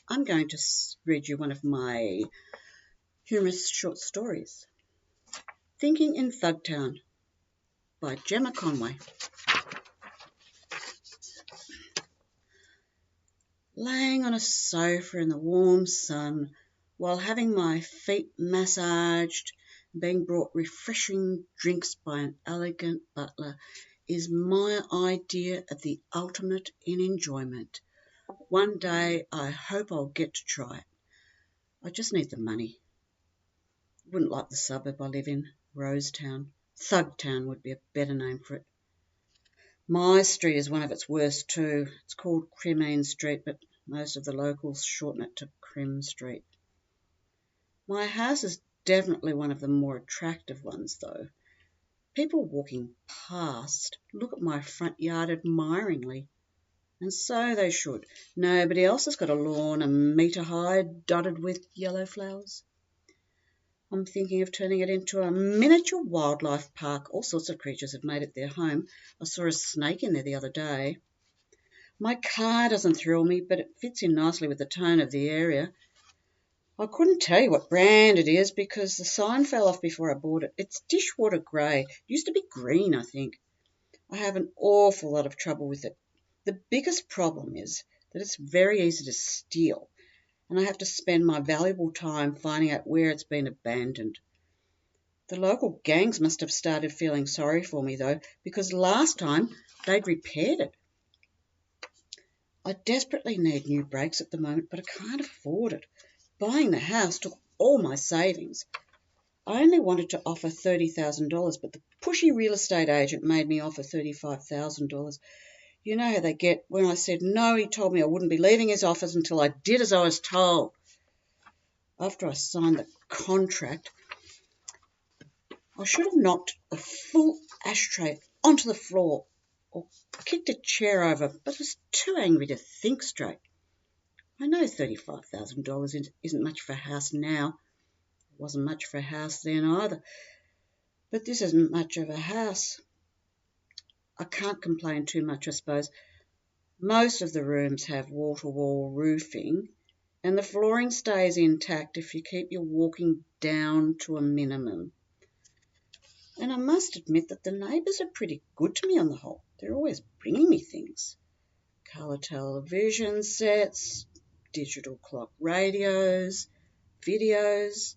I'm going to read you one of my humorous short stories. Thinking in Thugtown by Gemma Conway. Laying on a sofa in the warm sun while having my feet massaged and being brought refreshing drinks by an elegant butler is my idea of the ultimate in enjoyment. One day I hope I'll get to try it. I just need the money. Wouldn't like the suburb I live in, Rosetown. Thugtown would be a better name for it. My street is one of its worst too. It's called Crimine Street, but most of the locals shorten it to Crim Street. My house is definitely one of the more attractive ones, though. People walking past look at my front yard admiringly, and so they should. Nobody else has got a lawn a metre high dotted with yellow flowers. I'm thinking of turning it into a miniature wildlife park. All sorts of creatures have made it their home. I saw a snake in there the other day. My car doesn't thrill me, but it fits in nicely with the tone of the area. I couldn't tell you what brand it is because the sign fell off before I bought it. It's dishwater grey. It used to be green, I think. I have an awful lot of trouble with it. The biggest problem is that it's very easy to steal, and I have to spend my valuable time finding out where it's been abandoned. The local gangs must have started feeling sorry for me, though, because last time they'd repaired it. I desperately need new brakes at the moment, but I can't afford it. Buying the house took all my savings. I only wanted to offer $30,000, but the pushy real estate agent made me offer $35,000. You know how they get. When I said no, he told me I wouldn't be leaving his office until I did as I was told. After I signed the contract, I should have knocked a full ashtray onto the floor or kicked a chair over, but I was too angry to think straight. I know $35,000 isn't much for a house now. It wasn't much for a house then either. But this isn't much of a house. I can't complain too much, I suppose. Most of the rooms have wall-to-wall roofing, and the flooring stays intact if you keep your walking down to a minimum. And I must admit that the neighbours are pretty good to me on the whole. They're always bringing me things. Colour television sets, digital clock radios, videos.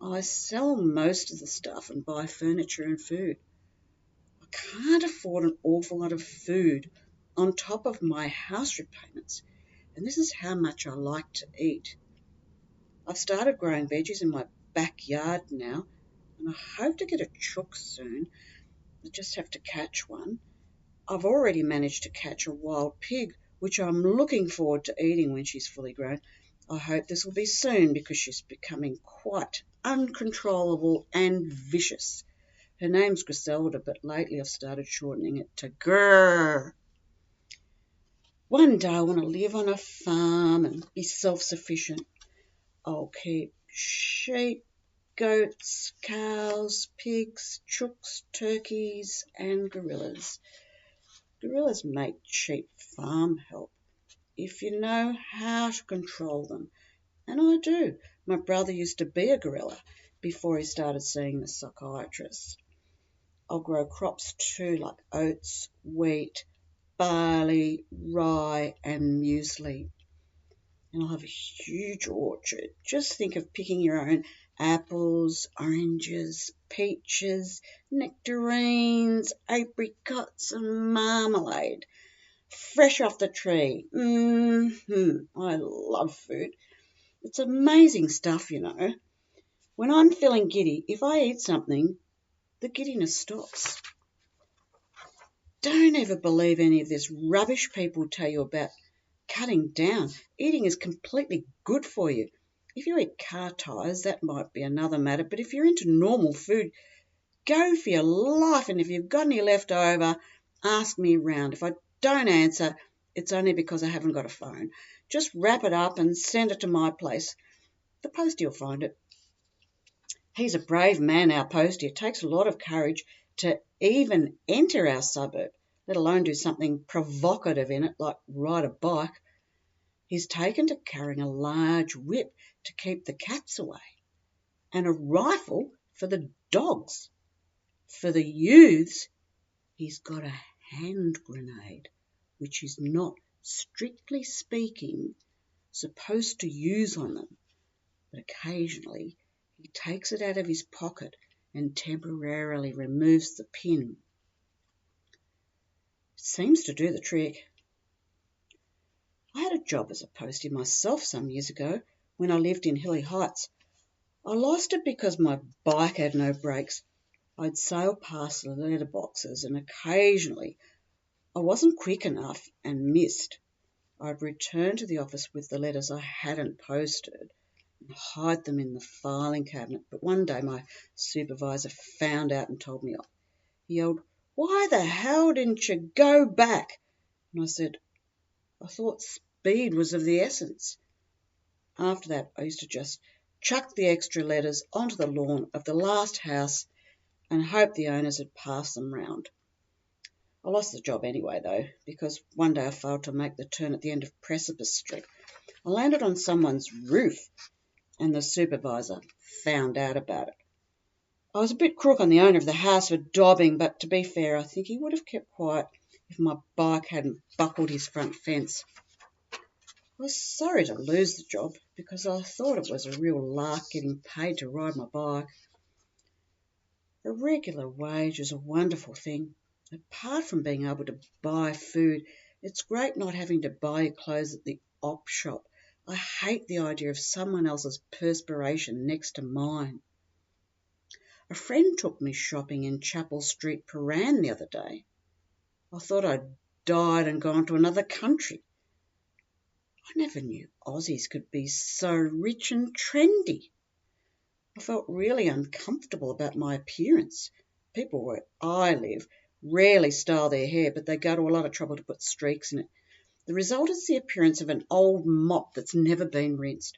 I sell most of the stuff and buy furniture and food. I can't afford an awful lot of food on top of my house repayments, and this is how much I like to eat. I've started growing veggies in my backyard now, and I hope to get a chook soon. I just have to catch one. I've already managed to catch a wild pig, which I'm looking forward to eating when she's fully grown. I hope this will be soon because she's becoming quite uncontrollable and vicious. Her name's Griselda, but lately I've started shortening it to Grrr. One day I want to live on a farm and be self-sufficient. I'll keep sheep, goats, cows, pigs, chooks, turkeys, and gorillas. Gorillas make cheap farm help if you know how to control them, and I do. My brother used to be a gorilla before he started seeing the psychiatrist. I'll grow crops too, like oats, wheat, barley, rye, and muesli. And I'll have a huge orchard. Just think of picking your own apples, oranges, peaches, nectarines, apricots, and marmalade, fresh off the tree. I love food. It's amazing stuff, you know. When I'm feeling giddy, if I eat something, the giddiness stops. Don't ever believe any of this rubbish people tell you about cutting down. Eating is completely good for you. If you eat car tyres, that might be another matter, but if you're into normal food, go for your life, and if you've got any left over, ask me round. If I don't answer, it's only because I haven't got a phone. Just wrap it up and send it to my place. The postie will find it. He's a brave man, our postie. It takes a lot of courage to even enter our suburb, let alone do something provocative in it like ride a bike. He's taken to carrying a large whip to keep the cats away, and a rifle for the dogs. For the youths, he's got a hand grenade, which he's not, strictly speaking, supposed to use on them, but occasionally he takes it out of his pocket and temporarily removes the pin. It seems to do the trick. I had a job as a postie myself some years ago when I lived in Hilly Heights. I lost it because my bike had no brakes. I'd sail past the letterboxes and occasionally I wasn't quick enough and missed. I'd return to the office with the letters I hadn't posted and hide them in the filing cabinet. But one day my supervisor found out and told me off. He yelled, "Why the hell didn't you go back?" And I said, "I thought speed was of the essence." After that, I used to just chuck the extra letters onto the lawn of the last house and hope the owners had passed them round. I lost the job anyway, though, because one day I failed to make the turn at the end of Precipice Street. I landed on someone's roof, and the supervisor found out about it. I was a bit crook on the owner of the house for dobbing, but to be fair, I think he would have kept quiet if my bike hadn't buckled his front fence. I was sorry to lose the job because I thought it was a real lark getting paid to ride my bike. A regular wage is a wonderful thing. Apart from being able to buy food, it's great not having to buy your clothes at the op shop. I hate the idea of someone else's perspiration next to mine. A friend took me shopping in Chapel Street, Paran, the other day. I thought I'd died and gone to another country. I never knew Aussies could be so rich and trendy. I felt really uncomfortable about my appearance. People where I live rarely style their hair, but they go to a lot of trouble to put streaks in it. The result is the appearance of an old mop that's never been rinsed.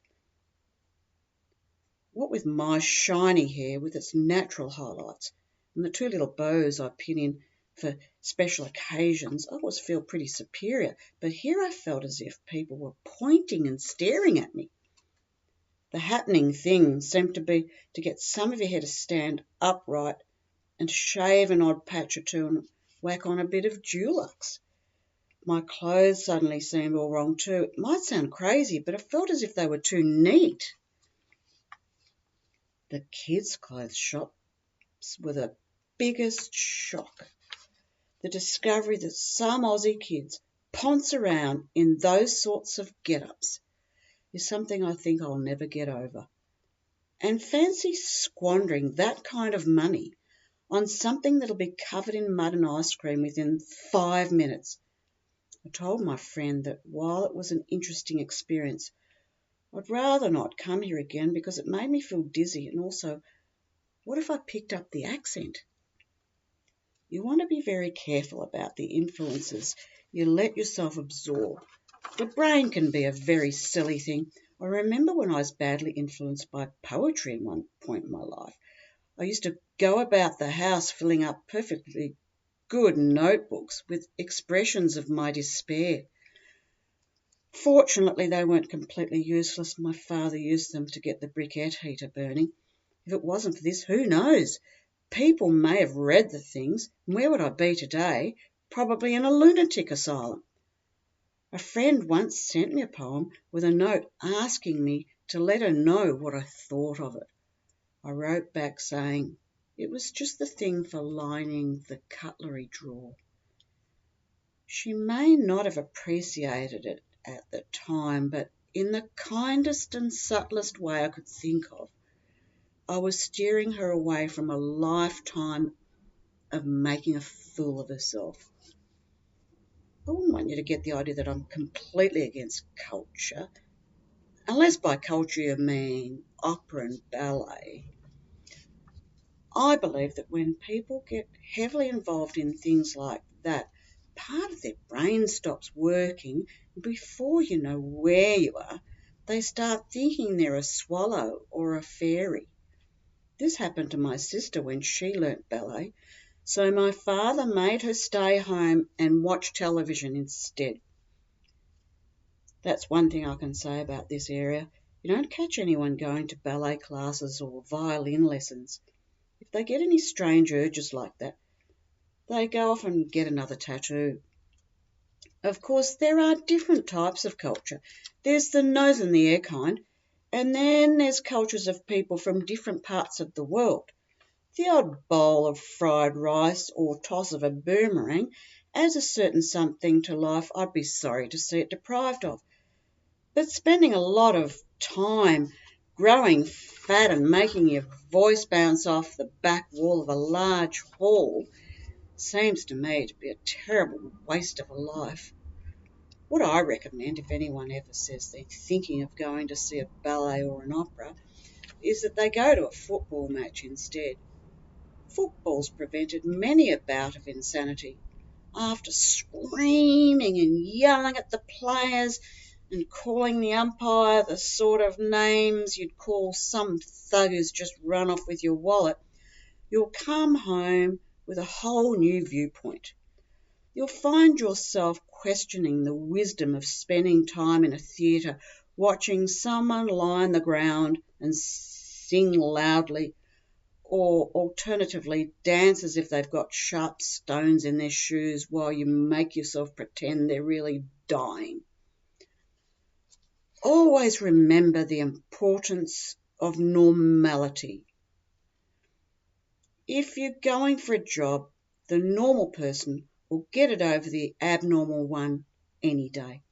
What with my shiny hair with its natural highlights and the two little bows I pin in for special occasions, I always feel pretty superior, but here I felt as if people were pointing and staring at me. The happening thing seemed to be to get some of your hair to stand upright and shave an odd patch or two and whack on a bit of Dulux. My clothes suddenly seemed all wrong too. It might sound crazy, but it felt as if they were too neat. The kids' clothes shops were the biggest shock. The discovery that some Aussie kids ponce around in those sorts of get-ups is something I think I'll never get over. And fancy squandering that kind of money on something that'll be covered in mud and ice cream within 5 minutes. I told my friend that while it was an interesting experience, I'd rather not come here again because it made me feel dizzy, and also, what if I picked up the accent? You want to be very careful about the influences you let yourself absorb. The brain can be a very silly thing. I remember when I was badly influenced by poetry at one point in my life. I used to go about the house filling up perfectly good notebooks with expressions of my despair. Fortunately, they weren't completely useless. My father used them to get the briquette heater burning. If it wasn't for this, who knows? People may have read the things, and where would I be today? Probably in a lunatic asylum. A friend once sent me a poem with a note asking me to let her know what I thought of it. I wrote back saying it was just the thing for lining the cutlery drawer. She may not have appreciated it at the time, but in the kindest and subtlest way I could think of, I was steering her away from a lifetime of making a fool of herself. I wouldn't want you to get the idea that I'm completely against culture, unless by culture you mean opera and ballet. I believe that when people get heavily involved in things like that, part of their brain stops working. Before you know where you are, they start thinking they're a swallow or a fairy. This happened to my sister when she learnt ballet, so my father made her stay home and watch television instead. That's one thing I can say about this area. You don't catch anyone going to ballet classes or violin lessons. If they get any strange urges like that, they go off and get another tattoo. Of course, there are different types of culture. There's the nose in the air kind, and then there's cultures of people from different parts of the world. The odd bowl of fried rice or toss of a boomerang adds a certain something to life I'd be sorry to see it deprived of. But spending a lot of time growing fat and making your voice bounce off the back wall of a large hall seems to me to be a terrible waste of a life. What I recommend, if anyone ever says they're thinking of going to see a ballet or an opera, is that they go to a football match instead. Football's prevented many a bout of insanity. After screaming and yelling at the players and calling the umpire the sort of names you'd call some thug who's just run off with your wallet, you'll come home with a whole new viewpoint. You'll find yourself questioning the wisdom of spending time in a theatre watching someone lie on the ground and sing loudly, or alternatively dance as if they've got sharp stones in their shoes while you make yourself pretend they're really dying. Always remember the importance of normality. If you're going for a job, the normal person will get it over the abnormal one any day.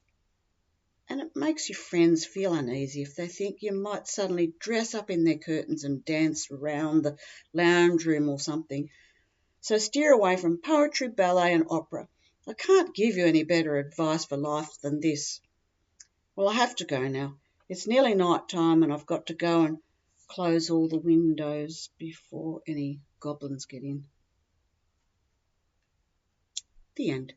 And it makes your friends feel uneasy if they think you might suddenly dress up in their curtains and dance around the lounge room or something. So steer away from poetry, ballet and opera. I can't give you any better advice for life than this. Well, I have to go now. It's nearly night time and I've got to go and close all the windows before any goblins get in. The end.